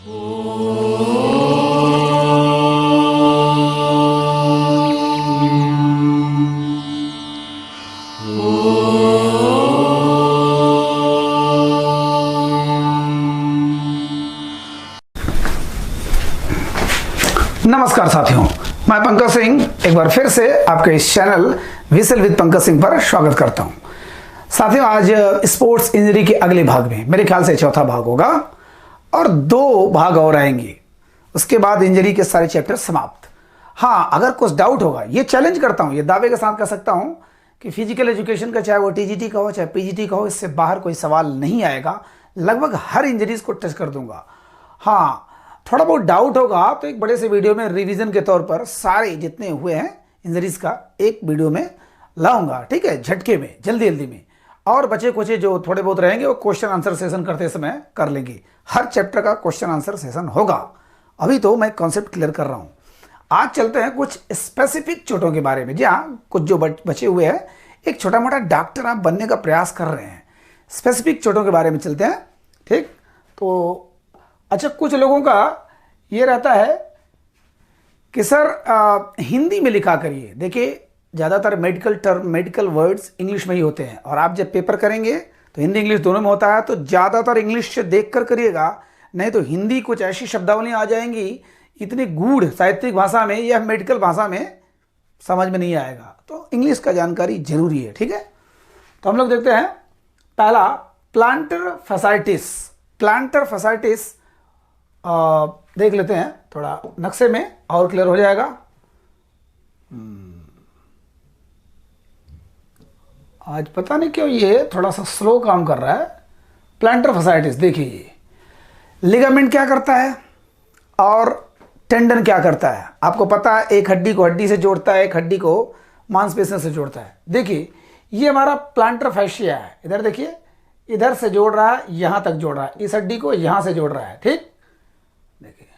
नमस्कार साथियों, मैं पंकज सिंह एक बार फिर से आपके इस channel whistle with Pankaj Singh पर स्वागत करता हूं। साथियों, आज स्पोर्ट्स इंजरी के अगले भाग में मेरे ख्याल से चौथा भाग होगा और 2 भाग और आएंगे। उसके बाद इंजरी के सारे चैप्टर समाप्त। हाँ, अगर कुछ डाउट होगा, ये चैलेंज करता हूं, ये दावे के साथ कह सकता हूं कि फिजिकल एजुकेशन का, चाहे वो टीजीटी का हो चाहे पीजीटी का हो, इससे बाहर कोई सवाल नहीं आएगा। लगभग हर इंजरीज को टच कर दूंगा। हाँ, थोड़ा बहुत डाउट होगा तो एक बड़े से वीडियो में रिवीजन के तौर पर सारे जितने हुए हैं इंजरीज का एक वीडियो में लाऊंगा, ठीक है, झटके में, जल्दी जल्दी में। और बचे कुछ जो थोड़े बहुत रहेंगे वो क्वेश्चन आंसर सेशन करते समय कर लेंगे। हर चैप्टर का क्वेश्चन आंसर सेशन होगा। अभी तो मैं कॉन्सेप्ट क्लियर कर रहा हूं। आज चलते हैं कुछ स्पेसिफिक चोटों के बारे में। जी हाँ, कुछ जो बचे हुए हैं, एक छोटा मोटा डॉक्टर आप बनने का प्रयास कर रहे हैं, स्पेसिफिक चोटों के बारे में चलते हैं, ठीक। तो अच्छा, कुछ लोगों का ये रहता है कि सर हिंदी में लिखा करिए। देखिए, ज़्यादातर medical term, medical words English में ही होते हैं और आप जब पेपर करेंगे तो हिंदी इंग्लिश दोनों में होता है, तो ज़्यादातर इंग्लिश से देख कर करिएगा, नहीं तो हिंदी कुछ ऐसी शब्दावली आ जाएंगी इतनी गूढ़ साहित्यिक भाषा में या मेडिकल भाषा में, समझ में नहीं आएगा। तो इंग्लिश का जानकारी जरूरी है, ठीक है। तो हम लोग देखते हैं पहला, प्लांटर फैसाइटिस। प्लांटर फैसाइटिस देख लेते हैं थोड़ा नक्शे में और क्लियर हो जाएगा। आज पता नहीं क्यों ये थोड़ा सा स्लो काम कर रहा है। प्लांटर फैसाइटिस, देखिए ये लिगामेंट क्या करता है और टेंडन क्या करता है। आपको पता है, एक हड्डी को हड्डी से जोड़ता है, एक हड्डी को मांसपेशियों से जोड़ता है। देखिए ये हमारा प्लांटर फैशिया है। इधर देखिए, इधर से जोड़ रहा है, यहां तक जोड़ रहा है, इस हड्डी को यहां से जोड़ रहा है, ठीक। देखिए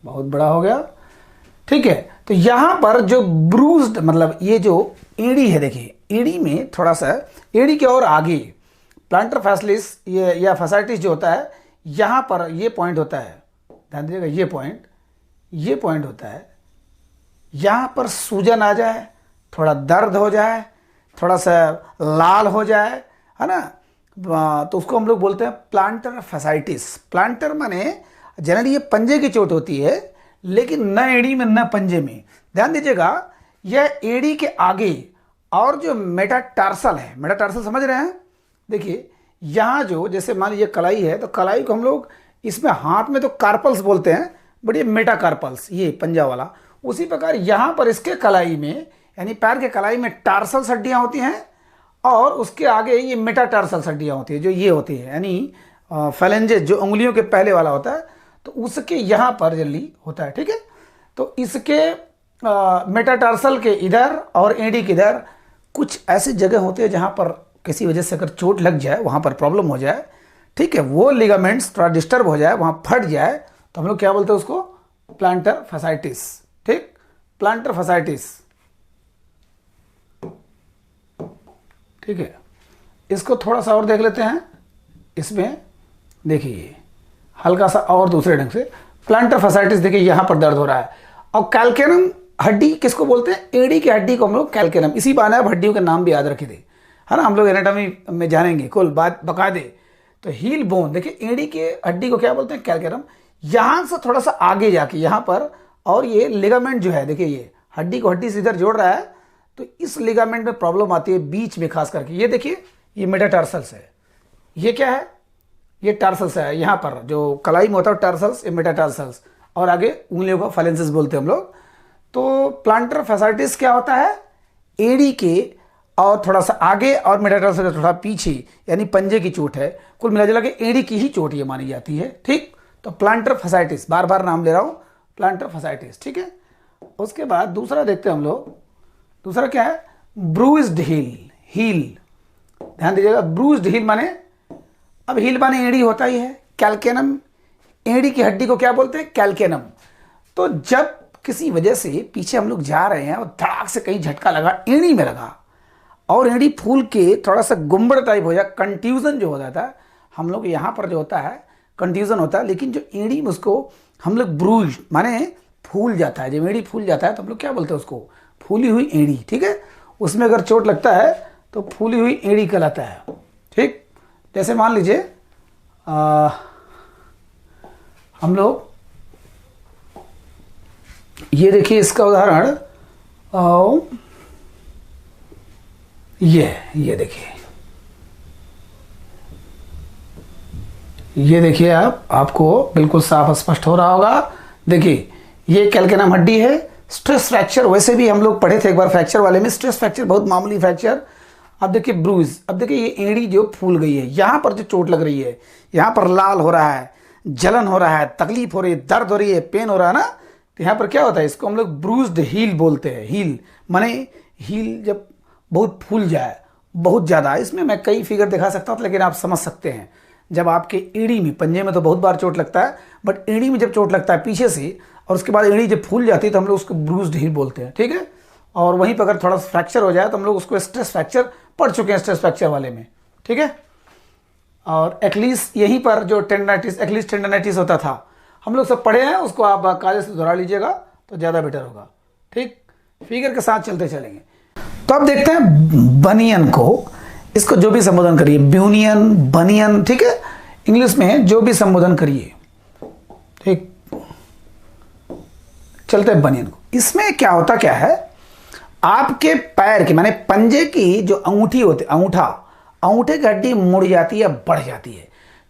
बहुत बड़ा हो गया, ठीक है। तो यहां पर जो ब्रूज्ड, मतलब ये जो एड़ी है, देखिए एड़ी में थोड़ा सा, एड़ी के और आगे प्लांटर फैसिलिस ये या फैसाइटिस जो होता है, यहां पर ये पॉइंट होता है, ध्यान दीजिएगा, ये पॉइंट होता है। यहां पर सूजन आ जाए, थोड़ा दर्द हो जाए, थोड़ा सा लाल हो जाए, है ना, तो उसको हम लोग बोलते हैं प्लांटर फैसाइटिस। प्लांटर माने जनरली ये पंजे की चोट होती है, लेकिन न एड़ी में न पंजे में। ध्यान दीजिएगा, यह एड़ी के आगे और जो मेटाटार्सल है, मेटाटार्सल समझ रहे हैं। देखिए यहाँ जो, जैसे मान लीजिए कलाई है, तो कलाई को हम लोग इसमें हाथ में तो कार्पल्स बोलते हैं, बट ये मेटाकार्पल्स, ये पंजा वाला। उसी प्रकार यहाँ पर इसके कलाई में, यानी पैर के कलाई में टार्सल हड्डियाँ होती हैं और उसके आगे ये मेटाटार्सल हड्डियाँ होती है, जो ये होती है, यानी फैलेंजेस, जो उंगलियों के पहले वाला होता है, तो उसके यहाँ पर जल्दी होता है, ठीक है। तो इसके मेटाटार्सल के इधर और एड़ी के इधर कुछ ऐसी जगह होती है जहाँ पर किसी वजह से अगर चोट लग जाए, वहाँ पर प्रॉब्लम हो जाए, ठीक है, वो लिगामेंट्स थोड़ा डिस्टर्ब हो जाए, वहाँ फट जाए, तो हम लोग क्या बोलते हैं उसको, प्लांटर फैसाइटिस, ठीक। प्लांटर फैसाइटिस, ठीक है। इसको थोड़ा सा और देख लेते हैं। इसमें देखिए हल्का सा और दूसरे ढंग से प्लांटर फैसाइटिस, देखिए यहां पर दर्द हो रहा है। और कैल्केनम हड्डी किसको बोलते हैं, एड़ी की हड्डी को हम लोग कैल्केनम, इसी बहाने आप हड्डियों के नाम भी याद रखे थे, है ना, हम लोग एनाटॉमी में जानेंगे कुल बात बका दे। तो हील बोन, देखिए एड़ी के हड्डी को क्या बोलते हैं, कैल्केनम। यहां से थोड़ा सा आगे जाके यहाँ पर, और ये लिगामेंट जो है, देखिए ये हड्डी को हड्डी से इधर जोड़ रहा है, तो इस लिगामेंट में प्रॉब्लम आती है बीच में खास करके। ये देखिए, ये मेटाटार्सल्स है, ये क्या है, ये टार्सल्स है, यहाँ पर जो कलाई में होता है टार्सल्स, ये मेटाटार्सल्स, और आगे उंगलियों को फालेंसिस बोलते हैं हम लोग। तो प्लांटर फैसाइटिस क्या होता है, एड़ी के और थोड़ा सा आगे और मेटाटार्सल थोड़ा पीछे, यानी पंजे की चोट है। कुल मिला जुला के एड़ी की ही चोट ये मानी जाती है, ठीक। तो प्लांटर फैसाइटिस, बार बार नाम ले रहा हूँ, प्लांटर फैसाइटिस, ठीक है। उसके बाद दूसरा देखते हैं हम लोग, दूसरा क्या है, ब्रूज्ड हील। ध्यान दीजिएगा, ब्रूज्ड हील माने, अब हील माने एड़ी होता ही है, कैल्केनम, एड़ी की हड्डी को क्या बोलते हैं, कैल्केनम। तो जब किसी वजह से पीछे हम लोग जा रहे हैं और धड़ाक से कहीं झटका लगा, एड़ी में लगा, और एड़ी फूल के थोड़ा सा गुम्बड़ टाइप हो जाए, कंट्यूजन जो हो जाता है, हम लोग यहाँ पर जो होता है कंफ्यूजन होता है, लेकिन जो एड़ी में उसको हम लोग ब्रूज माने फूल जाता है। जब एड़ी फूल जाता है तो हम लोग क्या बोलते हैं उसको, फूली हुई एड़ी। ठीक है, उसमें अगर चोट लगता है तो फूली हुई एड़ी कहलाता है। ठीक, जैसे मान लीजिए हम लोग ये देखिए इसका उदाहरण, ये देखिए, ये देखिए आपको बिल्कुल साफ स्पष्ट हो रहा होगा। देखिए ये कैल्केनम हड्डी है। स्ट्रेस फ्रैक्चर वैसे भी हम लोग पढ़े थे एक बार फ्रैक्चर वाले में, स्ट्रेस फ्रैक्चर बहुत मामूली फ्रैक्चर। अब देखिए ब्रूज, अब देखिए ये एड़ी जो फूल गई है, यहाँ पर जो चोट लग रही है, यहाँ पर लाल हो रहा है, जलन हो रहा है, तकलीफ हो रही है, दर्द हो रही है, पेन हो रहा है ना, तो यहाँ पर क्या होता है, इसको हम लोग ब्रूज्ड हील बोलते हैं। हील माने हील जब बहुत फूल जाए बहुत ज़्यादा। इसमें मैं कई फिगर दिखा सकता हूँ, लेकिन आप समझ सकते हैं जब आपके एड़ी में, पंजे में तो बहुत बार चोट लगता है, बट एड़ी में जब चोट लगता है पीछे से और उसके बाद एड़ी जब फूल जाती है तो हम लोग उसको ब्रूज्ड हील बोलते हैं। ठीक है, और वहीं पर अगर थोड़ा फ्रैक्चर हो जाए तो हम लोग उसको स्ट्रेस फ्रैक्चर पढ़ चुके हैं, स्ट्रेस फ्रैक्चर वाले में। ठीक है, और एक्लीस यहीं पर जो टेंडनाइटिस, एक्लीस टेंडनाइटिस होता था, हम लोग सब पढ़े हैं, उसको आप कागज से दोहरा लीजिएगा तो ज़्यादा बेटर होगा। ठीक, फिगर के साथ चलते चलेंगे। तो अब देखते हैं बनियन को, इसको जो भी संबोधन करिए, ब्यूनियन, बनियन, ठीक है, इंग्लिश में जो भी संबोधन करिए। ठीक, चलते हैं बनियन को। इसमें क्या होता क्या है, आपके पैर की माने पंजे की जो अंगूठी होती, अंगूठे की हड्डी मुड़ जाती है, बढ़ जाती है।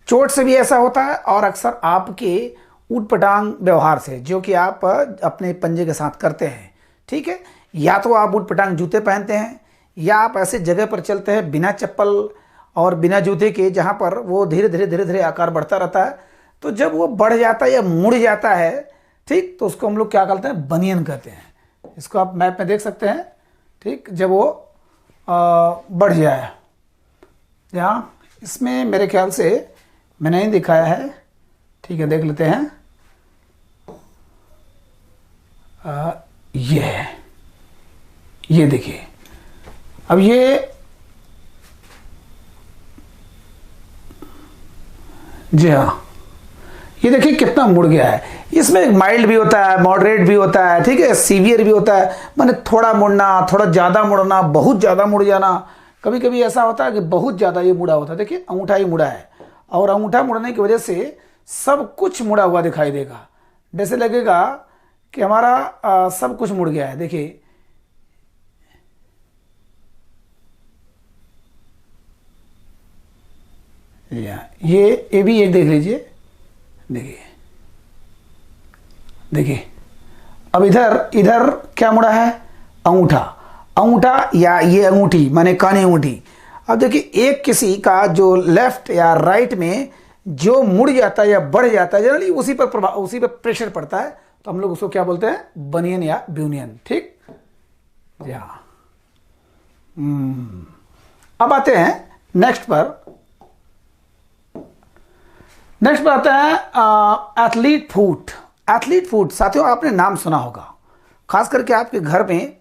चोट से भी ऐसा होता है और अक्सर आपके ऊटपटांग व्यवहार से, जो कि आप अपने पंजे के साथ करते हैं। ठीक है, या तो आप ऊटपटांग जूते पहनते हैं, या आप ऐसे जगह पर चलते हैं बिना चप्पल और बिना जूते के, जहाँ पर वो धीरे धीरे आकार बढ़ता रहता है। तो जब वो बढ़ जाता है या मुड़ जाता है, ठीक, तो उसको हम लोग क्या कहते हैं, बनियन कहते हैं। इसको आप मैप में देख सकते हैं। ठीक, जब वो बढ़ जाए, यहाँ इसमें मेरे ख्याल से मैंने नहीं दिखाया है। ठीक है, देख लेते हैं। ये देखिए, अब ये जी हाँ, ये देखिए कितना मुड़ गया है। इसमें एक माइल्ड भी होता है, मॉडरेट भी होता है, ठीक है, सीवियर भी होता है। माने थोड़ा मुड़ना, थोड़ा ज़्यादा मुड़ना, बहुत ज़्यादा मुड़ जाना। कभी कभी ऐसा होता है कि बहुत ज़्यादा ये मुड़ा होता है। देखिए अंगूठा ही मुड़ा है, और अंगूठा मुड़ने की वजह से सब कुछ मुड़ा हुआ दिखाई देगा। जैसे लगेगा कि हमारा सब कुछ मुड़ गया है। देखिए ये भी एक देख लीजिए। देखिए अब इधर क्या मुड़ा है, अंगूठा या ये अंगूठी माने कानी अंगूठी। अब देखिए एक किसी का जो लेफ्ट या राइट में जो मुड़ जाता है या बढ़ जाता है, जनरली उसी पर प्रेशर पड़ता है, तो हम लोग उसको क्या बोलते हैं, बनियन या ब्यूनियन। ठीक, या अब आते हैं नेक्स्ट पर आते हैं एथलीट फूट। साथियों आपने नाम सुना होगा, खास करके आपके घर में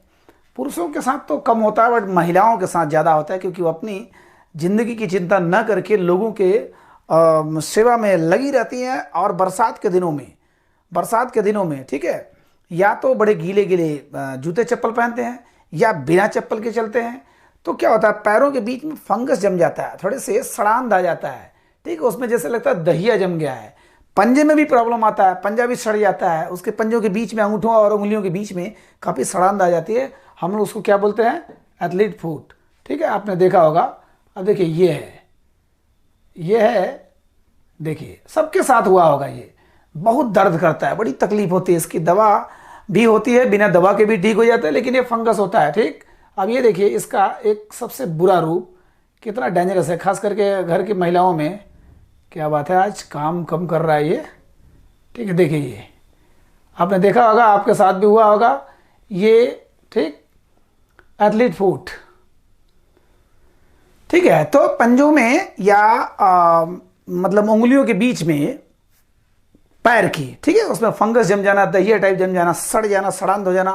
पुरुषों के साथ तो कम होता है, बट महिलाओं के साथ ज़्यादा होता है, क्योंकि वो अपनी ज़िंदगी की चिंता न करके लोगों के सेवा में लगी रहती हैं। और बरसात के दिनों में ठीक है, या तो बड़े गीले जूते चप्पल पहनते हैं या बिना चप्पल के चलते हैं। तो क्या होता है, पैरों के बीच में फंगस जम जाता है, थोड़े से सड़ांध आ जाता है। ठीक है, उसमें जैसे लगता है दहिया जम गया है। पंजे में भी प्रॉब्लम आता है, पंजा भी सड़ जाता है, उसके पंजों के बीच में, अंगूठों और उंगलियों के बीच में काफ़ी सड़ांध आ जाती है। हम लोग उसको क्या बोलते हैं, एथलीट फूट। ठीक है, आपने देखा होगा। अब देखिए ये है, देखिए सबके साथ हुआ होगा। ये बहुत दर्द करता है, बड़ी तकलीफ होती है, इसकी दवा भी होती है, बिना दवा के भी ठीक हो जाता है, लेकिन ये फंगस होता है। ठीक, अब ये देखिए इसका एक सबसे बुरा रूप कितना डेंजरस है, खास करके घर की महिलाओं में। क्या बात है, आज काम कम कर रहा है ये। ठीक है, देखिए ये आपने देखा होगा, आपके साथ भी हुआ होगा ये। ठीक, एथलीट फूट। ठीक है, तो पंजों में या मतलब उंगलियों के बीच में पैर की, ठीक है, उसमें फंगस जम जाना, दहिया टाइप जम जाना, सड़ जाना, सड़ांध हो जाना।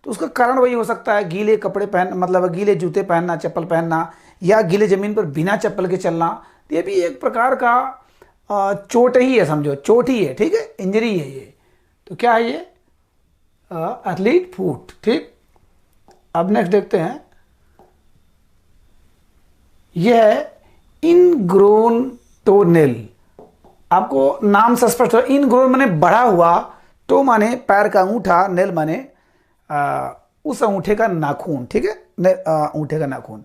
तो उसका कारण वही हो सकता है, गीले कपड़े मतलब गीले जूते पहनना, चप्पल पहनना, या गीले ज़मीन पर बिना चप्पल के चलना। तो ये भी एक प्रकार का चोट ही है, समझो चोट ही है, ठीक है, इंजरी है ये। तो क्या है ये? एथलीट फुट, ठीक। अब नेक्स्ट देखते हैं, यह है इनग्रोन टोनेल। आपको नाम से स्पष्ट हो, इनग्रोन माने बढ़ा हुआ, टो माने पैर का अंगूठा, नेल माने उस अंगूठे का नाखून, ठीक है, अंगूठे का नाखून।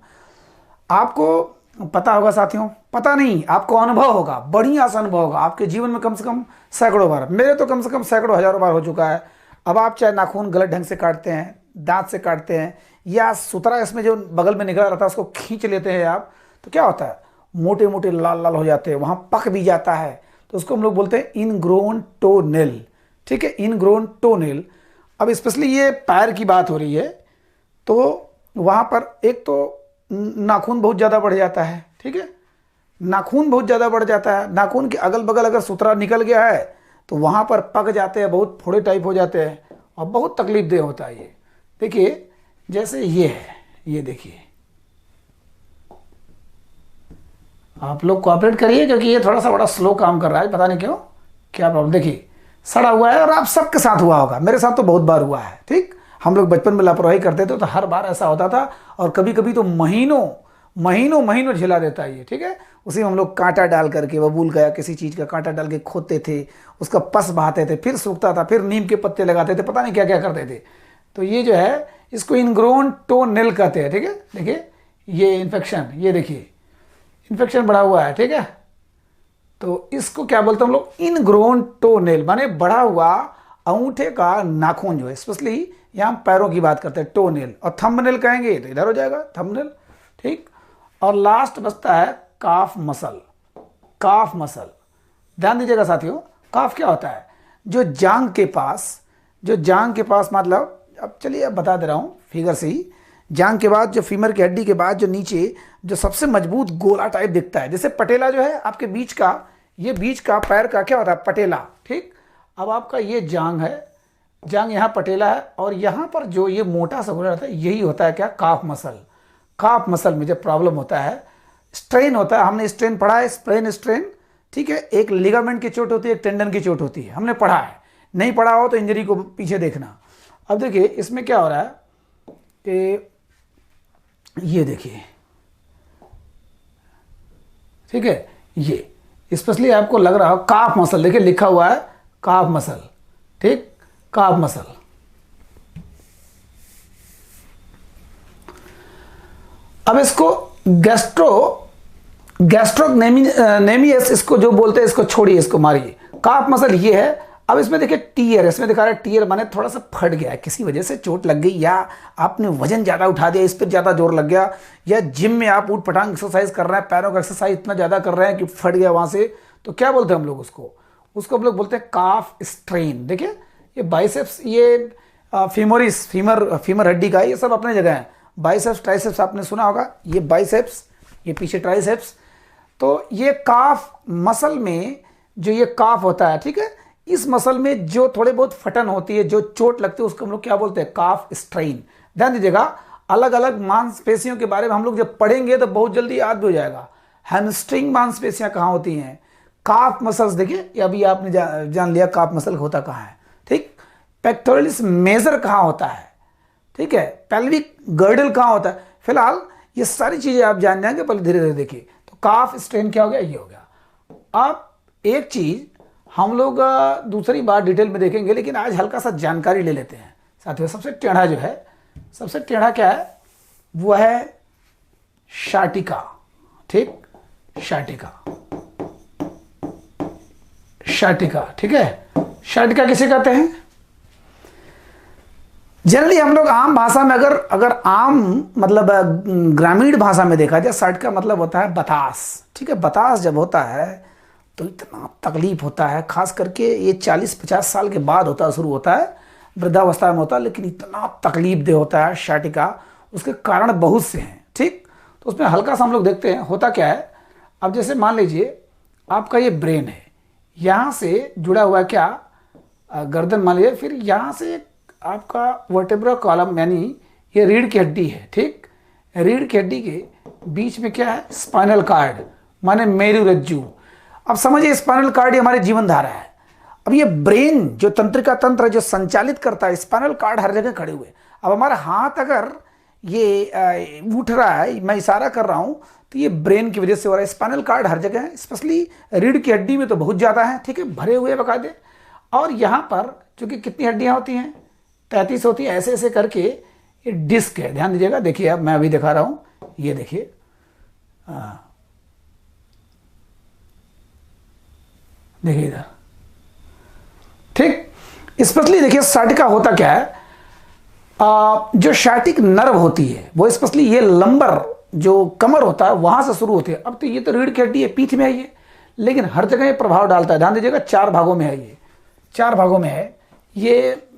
आपको पता होगा साथियों, पता नहीं, आपको अनुभव होगा, बढ़िया सा अनुभव होगा आपके जीवन में, कम से कम सैकड़ों बार, मेरे तो कम से कम सैकड़ों हजारों बार हो चुका है। अब आप चाहे नाखून गलत ढंग से काटते हैं, दांत से काटते हैं, या सुतरा इसमें जो बगल में निकल रहा था उसको खींच लेते हैं आप, तो क्या होता है? मोटे मोटे लाल लाल हो जाते हैं, वहां पक भी जाता है, तो उसको हम लोग बोलते हैं इनग्रोन टोनेल, ठीक है, इनग्रोन टोनेल। अब स्पेशली ये पैर की बात हो रही है, तो वहां पर एक तो नाखून बहुत ज़्यादा बढ़ जाता है, ठीक है, नाखून बहुत ज़्यादा बढ़ जाता है। नाखून के अगल बगल अगर सुतरा निकल गया है तो वहाँ पर पक जाते हैं, बहुत फोड़े टाइप हो जाते हैं और बहुत तकलीफ देह होता है ये। देखिए जैसे ये है, ये देखिए, आप लोग कोऑपरेट करिए क्योंकि ये थोड़ा सा बड़ा स्लो काम कर रहा है, पता नहीं क्यों, क्या प्रॉब्लम। देखिए सड़ा हुआ है, और आप सबके साथ हुआ होगा, मेरे साथ तो बहुत बार हुआ है, ठीक। हम लोग बचपन में लापरवाही करते थे तो हर बार ऐसा होता था, और कभी कभी तो महीनों महीनों महीनों झिला देता है ये, ठीक है। उसी में हम लोग कांटा डाल करके, बबूल का या किसी चीज़ का कांटा डाल के खोदते थे, उसका पस बहाते थे, फिर सूखता था, फिर नीम के पत्ते लगाते थे, पता नहीं क्या क्या करते थे। तो ये जो है इसको इनग्रोन टोनेल कहते हैं, ठीक है। देखिए ये इन्फेक्शन, ये देखिए इन्फेक्शन बढ़ा हुआ है, ठीक है। तो इसको क्या बोलते हैं हम लोग? इनग्रोन टोनेल, माने बढ़ा हुआ अंगूठे का नाखून जो है, स्पेशली यहाँ पैरों की बात करते हैं, टोनेल, और थंबनेल कहेंगे तो इधर हो जाएगा थंबनेल, ठीक। और लास्ट बचता है काफ मसल। काफ मसल, ध्यान दीजिएगा साथियों, काफ क्या होता है? जो जांग के पास, जो जांग के पास, मतलब अब चलिए अब बता दे रहा हूँ फिगर से ही, जांग के बाद जो फीमर की हड्डी के बाद जो नीचे जो सबसे मजबूत गोला टाइप दिखता है, जैसे पटेला जो है आपके बीच का, ये बीच का पैर का क्या होता है? पटेला, ठीक। अब आपका ये जांग है, जांग यहाँ पटेला है, और यहाँ पर जो ये मोटा सा गोला रहता है यही होता है क्या? Calf muscle. काफ मसल में जब प्रॉब्लम होता है, स्ट्रेन होता है, हमने स्ट्रेन पढ़ा है, स्प्रेन स्ट्रेन, ठीक है। एक लिगामेंट की चोट होती है, एक टेंडन की चोट होती है, हमने पढ़ा है। नहीं पढ़ा हो तो इंजरी को पीछे देखना। अब देखिए इसमें क्या हो रहा है कि ये देखिए, ठीक है, ये स्पेशली आपको लग रहा हो काफ मसल, देखिए लिखा हुआ है काफ मसल, ठीक, काफ मसल। अब इसको गैस्ट्रोनेमियस इसको जो बोलते हैं, इसको छोड़िए, इसको मारिए। काफ मसल ये है। अब इसमें देखिए टीयर, इसमें दिखा रहा है टीयर, माने थोड़ा सा फट गया है, किसी वजह से चोट लग गई, या आपने वजन ज़्यादा उठा दिया, इस पर ज़्यादा जोर लग गया, या जिम में आप ऊट पटांग एक्सरसाइज कर रहे हैं, पैरों का एक्सरसाइज इतना ज़्यादा कर रहे हैं कि फट गया वहाँ से, तो क्या बोलते हैं हम लोग उसको? उसको हम लोग बोलते हैं काफ स्ट्रेन। देखिए ये बाइसेप्स, ये फीमोरिस, फीमर हड्डी का, ये सब अपने जगह है। बाइसेप्स ट्राइसेप्स आपने सुना होगा, ये बाइसेप्स, ये पीछे ट्राइसेप्स। तो ये काफ मसल में जो ये काफ होता है, ठीक है, इस मसल में जो थोड़े बहुत फटन होती है, जो चोट लगती है, उसको हम लोग क्या बोलते हैं? काफ स्ट्रेन। ध्यान दीजिएगा, अलग अलग मांसपेशियों के बारे में हम लोग जब पढ़ेंगे तो बहुत जल्दी याद भी हो जाएगा। हैमस्ट्रिंग मांसपेशियां कहाँ होती हैं? काफ मसल्स, देखिए अभी आपने जान लिया काफ मसल होता कहाँ है, ठीक। पेक्टोरलिस मेजर कहाँ होता है, ठीक है। पेल्विक गर्डल कहाँ होता है? फिलहाल ये सारी चीजें आप जान जाएंगे, पहले धीरे धीरे देखिए। तो काफ स्ट्रेन क्या हो गया? ये हो गया। अब एक चीज हम लोग दूसरी बार डिटेल में देखेंगे, लेकिन आज हल्का सा जानकारी ले लेते हैं साथियों। सबसे टेढ़ा जो है, सबसे टेढ़ा क्या है? वो है शाटिका, ठीक, शाटिका, शाटिका, ठीक है। शाटिका किसे कहते हैं? जनरली हम लोग आम भाषा में, अगर आम मतलब ग्रामीण भाषा में देखा जाए, शाटिका मतलब होता है बतास, ठीक है। बतास जब होता है तो इतना तकलीफ होता है, खास करके ये 40-50 साल के बाद होता, शुरू होता है, वृद्धावस्था में होता है, लेकिन इतना तकलीफ दे होता है शाटिका। उसके कारण बहुत से हैं, ठीक। तो उसमें हल्का सा हम लोग देखते हैं होता क्या है। अब जैसे मान लीजिए आपका ये ब्रेन है, यहाँ से जुड़ा हुआ है क्या? गर्दन मान लीजिए, फिर यहाँ से आपका वर्टेब्रा कॉलम, यानी ये रीढ़ की हड्डी है, ठीक। रीढ़ की हड्डी के बीच में क्या है? Spinal cord. माने मेरुरज्जु। अब समझिए स्पाइनल कार्ड ये हमारी जीवन धारा है। अब ये ब्रेन जो तंत्रिका तंत्र है जो संचालित करता है, स्पाइनल कार्ड हर जगह खड़े हुए। अब हमारा हाथ अगर ये उठ रहा है, मैं इशारा कर रहा हूं, तो ये ब्रेन की वजह से हो रहा है। स्पाइनल कार्ड हर जगह है, स्पेशली रीढ़ की हड्डी में तो बहुत ज़्यादा है, ठीक है, भरे हुए बकायदे। और यहाँ पर चूंकि कितनी हड्डियाँ होती हैं, 33 होती है, ऐसे ऐसे करके ये डिस्क है। ध्यान दीजिएगा, देखिए अब मैं अभी दिखा रहा हूँ, ये देखिए, देखिए इधर, ठीक। स्पेशली देखिए साटिका होता क्या है, जो शाटिक नर्व होती है वो स्पेशली ये लंबर जो कमर होता है वहां से शुरू होती है। अब तो ये तो रीढ़ की हड्डी है, पीठ में है ये, लेकिन हर जगह ये प्रभाव डालता है। ध्यान दीजिएगा, 4 भागों में है, ये 4 भागों में है। ये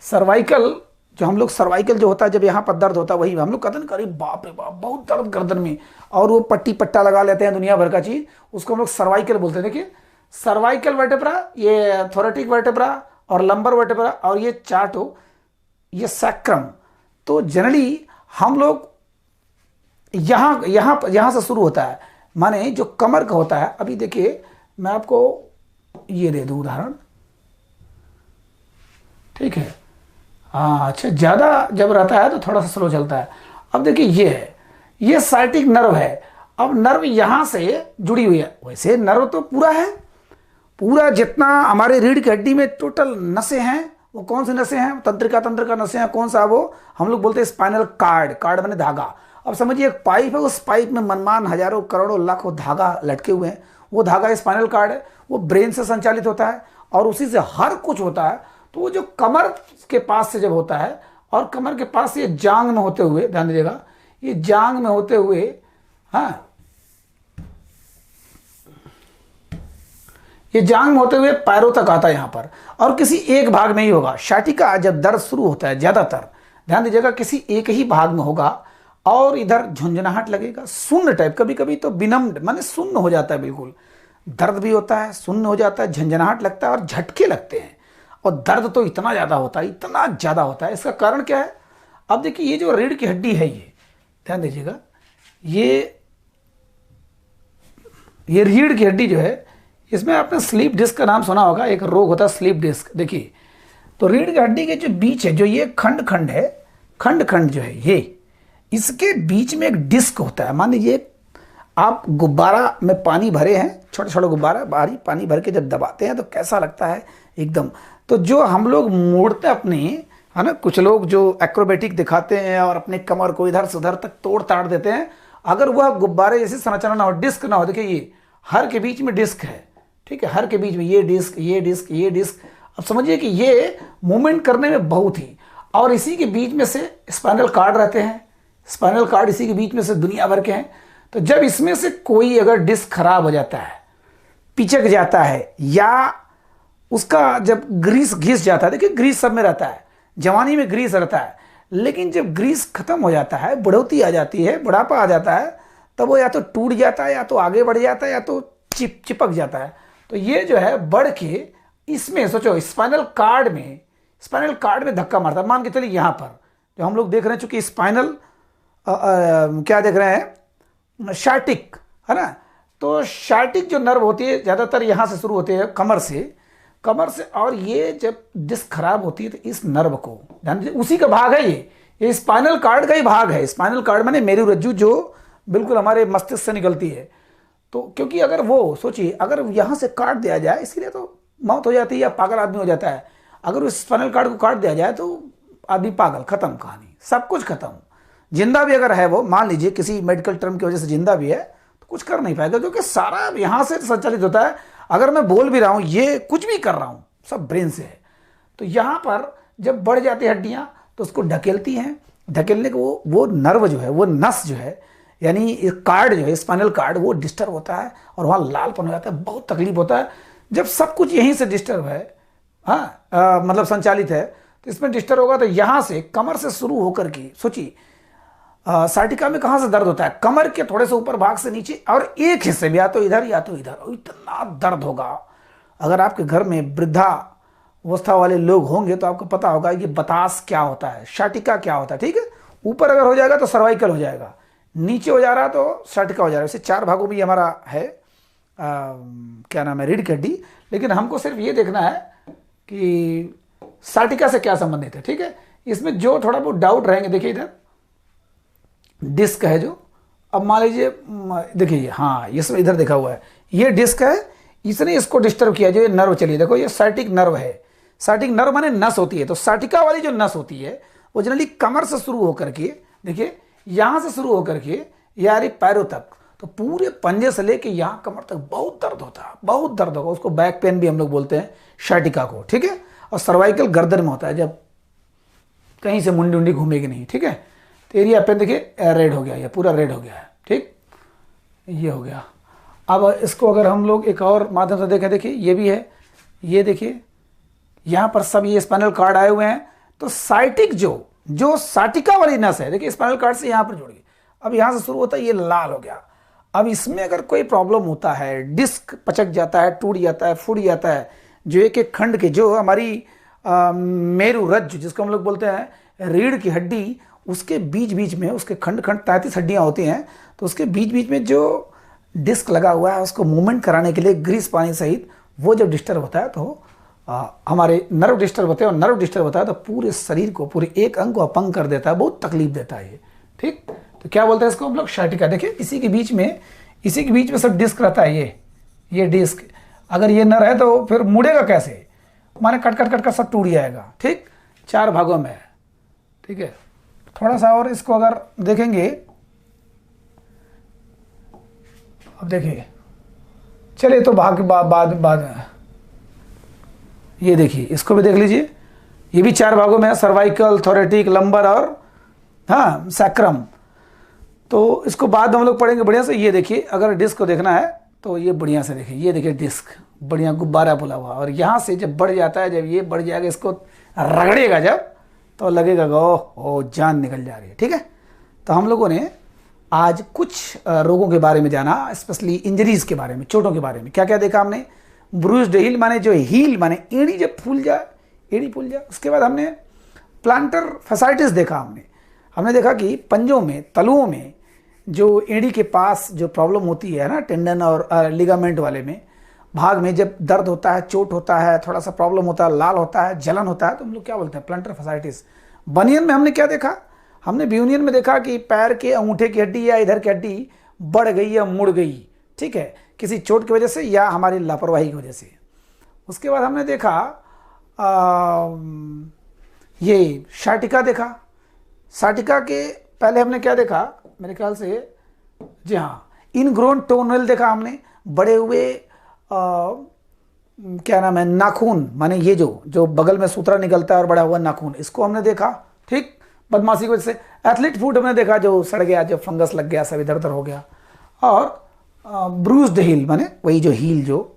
सर्वाइकल, जो हम लोग सर्वाइकल जो होता है, जब यहाँ पर दर्द होता है, वही हम लोग कहते हैं अरे बाप रे बाप बहुत दर्द गर्दन में, और वो पट्टी पट्टा लगा लेते हैं दुनिया भर का चीज, उसको हम लोग सर्वाइकल बोलते हैं। देखिए सर्वाइकल वर्टेब्रा, ये थोरेटिक वर्टेब्रा और लंबर वर्टेब्रा, और ये चार्टो, ये सैक्रम। तो जनरली हम लोग यहाँ से शुरू होता है, माने जो कमर का होता है। अभी देखिए मैं आपको ये दे दूं उदाहरण, ठीक है। हाँ अच्छा, ज़्यादा जब रहता है तो थोड़ा सा स्लो चलता है। अब देखिए ये है, ये साइटिक नर्व है। अब नर्व यहाँ से जुड़ी हुई है, वैसे नर्व तो पूरा है, पूरा जितना हमारे रीढ़ की हड्डी में टोटल नसें हैं, वो कौन सी नसें हैं, तंत्रिका तंत्र का नसें हैं, कौन सा, वो हम लोग बोलते हैं स्पाइनल कार्ड। कार्ड माने धागा। अब समझिए एक पाइप है, उस पाइप में मनमान हजारों करोड़ों लाखों धागा लटके हुए हैं, वो धागा स्पाइनल कार्ड है। वो ब्रेन से संचालित होता है और उसी से हर कुछ होता है। तो वो जो कमर के पास से जब होता है, और कमर के पास ये जांग में होते हुए, ध्यान दीजिएगा, ये जांग में होते हुए, हाँ, ये जांग में होते हुए पैरों तक आता है यहाँ पर, और किसी एक भाग में ही होगा। शाटिका जब दर्द शुरू होता है ज्यादातर, ध्यान दीजिएगा, किसी एक ही भाग में होगा, और इधर झुंझुनाहट लगेगा, सुन्न टाइप, कभी कभी तो बिनम्ड माने सुन्न हो जाता है, बिल्कुल दर्द भी होता है, सुन्न हो जाता है, झंझनाहट लगता है और झटके लगते हैं। और दर्द तो इतना ज़्यादा होता है, इतना ज़्यादा होता है। इसका कारण क्या है? अब देखिए ये जो रीढ़ की हड्डी है, ये ध्यान दीजिएगा, ये रीढ़ की हड्डी जो है, इसमें आपने स्लीप डिस्क का नाम सुना होगा, एक रोग होता है स्लीप डिस्क। देखिए तो रीढ़ की हड्डी के जो बीच है, जो ये खंड खंड है, खंड खंड जो है ये, इसके बीच में एक डिस्क होता है। मान लीजिए आप गुब्बारा में पानी भरे हैं, छोटे छोटे गुब्बारा, बाहरी पानी भर के जब दबाते हैं तो कैसा लगता है एकदम। तो जो हम लोग मोड़ते हैं अपने, है ना, कुछ लोग जो एक्रोबेटिक दिखाते हैं और अपने कमर को इधर से उधर तक तोड़ ताड़ देते हैं, अगर वह गुब्बारे जैसी संरचना ना हो, डिस्क ना हो, देखिए ये हर के बीच में डिस्क है, ठीक है, हर के बीच में ये डिस्क, ये डिस्क, ये डिस्क। अब समझिए कि ये मूवमेंट करने में बहुत ही, और इसी के बीच में से स्पाइनल कार्ड रहते हैं, स्पाइनल कार्ड इसी के बीच में से दुनिया भर के हैं। तो जब इसमें से कोई अगर डिस्क खराब हो जाता है, पिचक जाता है, या उसका जब ग्रीस घिस जाता है, देखिए ग्रीस सब में रहता है, जवानी में ग्रीस रहता है, लेकिन जब ग्रीस खत्म हो जाता है, बढ़ोतरी आ जाती है, बुढ़ापा आ जाता है, तब वो या तो टूट जाता है, या तो आगे बढ़ जाता है, या तो चिपक जाता है। तो ये जो है बढ़ के इसमें, सोचो स्पाइनल कार्ड में धक्का मारता है। मान के चलिए यहाँ पर जो हम लोग देख रहे हैं, चूंकि स्पाइनल क्या देख रहे हैं, शाटिक, है ना। तो शाटिक जो नर्व होती है ज़्यादातर यहाँ से शुरू होती है, कमर से, और ये जब डिस्क खराब होती है तो इस नर्व को, ध्यान दीजिए, उसी का भाग है ये स्पाइनल कार्ड का ही भाग है। स्पाइनल कार्ड माने मेरुरज्जु, जो बिल्कुल हमारे मस्तिष्क से निकलती है। तो क्योंकि अगर वो सोचिए, अगर यहाँ से काट दिया जाए, इसीलिए तो मौत हो जाती है या पागल आदमी हो जाता है। अगर उस स्पाइनल कार्ड को काट दिया जाए तो आदमी पागल, खत्म कहानी, सब कुछ खत्म। जिंदा भी अगर है वो, मान लीजिए किसी मेडिकल टर्म की वजह से जिंदा भी है, तो कुछ कर नहीं पाएगा, क्योंकि सारा यहाँ से संचालित होता है। अगर मैं बोल भी रहा हूँ, ये कुछ भी कर रहा हूँ, सब ब्रेन से है। तो यहाँ पर जब बढ़ जाती है हड्डियाँ तो उसको ढकेलती हैं, ढकेलने को वो नर्व जो है, वो नस जो है, यानी कार्ड जो है, स्पाइनल कार्ड, वो डिस्टर्ब होता है और वहाँ लालपन हो जाता है, बहुत तकलीफ होता है। जब सब कुछ यहीं से डिस्टर्ब है, हाँ मतलब संचालित है, तो इसमें डिस्टर्ब होगा। तो यहाँ से कमर से शुरू होकर के सोचिए, साटिका में कहाँ से दर्द होता है, कमर के थोड़े से ऊपर भाग से नीचे, और एक हिस्से में या तो इधर या तो इधर, इतना दर्द होगा। अगर आपके घर में वृद्धावस्था वाले लोग होंगे तो आपको पता होगा कि बतास क्या होता है, शाटिका क्या होता है, ठीक है। ऊपर अगर हो जाएगा तो सर्वाइकल हो जाएगा, नीचे हो जा रहा है तो साटिका हो जा रहा है। वैसे 4 भागों में ये हमारा है क्या नाम है, रीढ़ की हड्डी, लेकिन हमको सिर्फ ये देखना है कि साटिका से क्या संबंधित है। ठीक है, इसमें जो थोड़ा बहुत डाउट रहेंगे, देखिए इधर डिस्क है जो, अब मान लीजिए देखिए हाँ इसमें इधर देखा हुआ है, ये डिस्क है, इसने इसको डिस्टर्ब किया, जो ये नर्व चलिए देखो ये साइटिक नर्व है। साइटिक नर्व माने नस होती है, तो साटिका वाली जो नस होती है वो जनरली कमर से शुरू होकर के, देखिए यहां से शुरू होकर के यार पैरों तक, तो पूरे पंजे से लेके यहां कमर तक बहुत दर्द होता है, बहुत दर्द होगा। उसको बैक पेन भी हम लोग बोलते हैं साटिका को। ठीक है, और सर्वाइकल गर्दन में होता है, जब कहीं से मुंडी उंडी घूमेगी नहीं। ठीक है, तो एरिया पेन देखिए रेड हो गया, ये पूरा रेड हो गया है। ठीक, ये हो गया। अब इसको अगर हम लोग एक और माध्यम से देखें, देखिए ये भी है, ये देखिए यहाँ पर सब ये स्पाइनल कार्ड आए हुए हैं। तो साइटिक जो साटिका वाली नस है, देखिए स्पाइनल कार्ड से यहाँ पर जुड़ गई, अब यहाँ से शुरू होता है, ये लाल हो गया। अब इसमें अगर कोई प्रॉब्लम होता है, डिस्क पचक जाता है, टूट जाता है, फूट जाता है, जो एक एक खंड के, जो हमारी मेरु रज्जु जिसको हम लोग बोलते हैं रीढ़ की हड्डी, उसके बीच बीच में उसके खंड खंड 33 हड्डियाँ होती हैं, तो उसके बीच बीच में जो डिस्क लगा हुआ है उसको मूवमेंट कराने के लिए ग्रीस पानी सहित वो जब डिस्टर्ब होता है तो हमारे नर्व डिस्टर्ब होते हैं, और नर्व डिस्टर्ब होता है तो पूरे शरीर को, पूरे एक अंग को अपंग कर देता है, बहुत तकलीफ देता है ये। ठीक, तो क्या बोलते हैं इसको हम लोग साटिका। देखिए इसी के बीच में सब डिस्क रहता है, ये डिस्क अगर ये न रहे तो फिर मुड़ेगा कैसे, माने कट कट कट कर सब टूट जाएगा। ठीक, 4 भागों में है। ठीक है, थोड़ा सा और इसको अगर देखेंगे, अब देखिए चलिए तो भाग बाद ये देखिए इसको भी देख लीजिए, ये भी 4 भागों में है, सर्वाइकल, थोरेटिक, लंबर और हाँ सैक्रम। तो इसको बाद में हम लोग पढ़ेंगे बढ़िया से। ये देखिए अगर डिस्क को देखना है तो ये बढ़िया से देखिए, ये देखिए डिस्क बढ़िया गुब्बारा बोला हुआ, और यहाँ से जब बढ़ जाता है, जब ये बढ़ जाएगा, इसको रगड़ेगा जब, तो लगेगा ओ जान निकल जा रही है। ठीक है, तो हम लोगों ने आज कुछ रोगों के बारे में जाना, स्पेशली इंजरीज के बारे में, चोटों के बारे में। क्या क्या देखा हमने, ब्रूस्ड हील माने जो हील माने एड़ी जब फूल जाए, एड़ी फूल जाए। उसके बाद हमने प्लांटर फैसाइटिस देखा, हमने देखा कि पंजों में, तलुओं में जो एड़ी के पास जो प्रॉब्लम होती है ना, टेंडन और लिगामेंट वाले में भाग में जब दर्द होता है, चोट होता है, थोड़ा सा प्रॉब्लम होता है, लाल होता है, जलन होता है, तो हम लोग क्या बोलते हैं प्लांटर फैसाइटिस। बनियन में हमने क्या देखा, हमने ब्यूनियन में देखा कि पैर के अंगूठे की हड्डी या इधर की हड्डी बढ़ गई या मुड़ गई। ठीक है, किसी चोट की वजह से या हमारी लापरवाही की वजह से। उसके बाद हमने देखा ये साटिका देखा। साटिका के पहले हमने क्या देखा, मेरे ख्याल से जी हाँ, इनग्रोन टोनवेल देखा हमने, बड़े हुए क्या नाम है, नाखून, माने ये जो बगल में सूत्रा निकलता है और बड़ा हुआ नाखून, इसको हमने देखा। ठीक, बदमाशी की वजह से। एथलीट फुट हमने देखा, जो सड़ गया, जो फंगस लग गया, सब इधर उधर हो गया। और ब्रूस्ड हील माने वही जो हील जो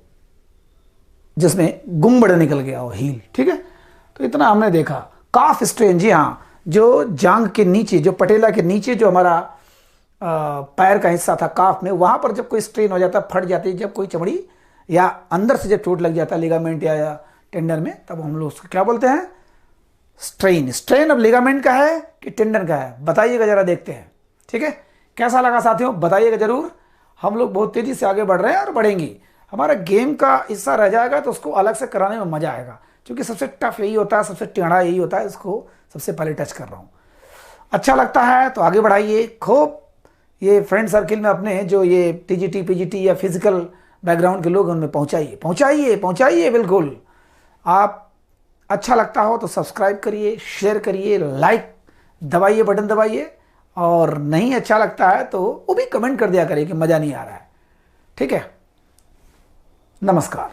जिसमें गुम्बड़ निकल गया वो हील। ठीक है, तो इतना हमने देखा। काफ स्ट्रेन, जी हाँ, जो जांग के नीचे, जो पटेला के नीचे जो हमारा पैर का हिस्सा था काफ में, वहां पर जब कोई स्ट्रेन हो जाता, फट जाती है, जब कोई चमड़ी या अंदर से जब चोट लग जाता है लिगामेंट या टेंडन में, तब हम लोग उसको क्या बोलते हैं स्ट्रेन। स्ट्रेन अब लिगामेंट का है कि टेंडन का है, बताइएगा जरा, देखते हैं। ठीक है, कैसा लगा साथियों, बताइएगा जरूर। हम लोग बहुत तेजी से आगे बढ़ रहे हैं और बढ़ेंगे। हमारा गेम का हिस्सा रह जाएगा तो उसको अलग से कराने में मजा आएगा, क्योंकि सबसे टफ यही होता है, सबसे टेढ़ा यही होता है। इसको सबसे पहले टच कर रहा हूँ, अच्छा लगता है तो आगे बढ़ाइए। खूब ये फ्रेंड सर्किल में अपने जो ये टीजीटी पीजीटी या फिजिकल बैकग्राउंड के लोग उनमें पहुँचाइए, पहुँचाइए, पहुँचाइए। बिल्कुल, आप अच्छा लगता हो तो सब्सक्राइब करिए, शेयर करिए, लाइक दबाइए, बटन दबाइए, और नहीं अच्छा लगता है तो वो भी कमेंट कर दिया करिए कि मज़ा नहीं आ रहा है। ठीक है, नमस्कार।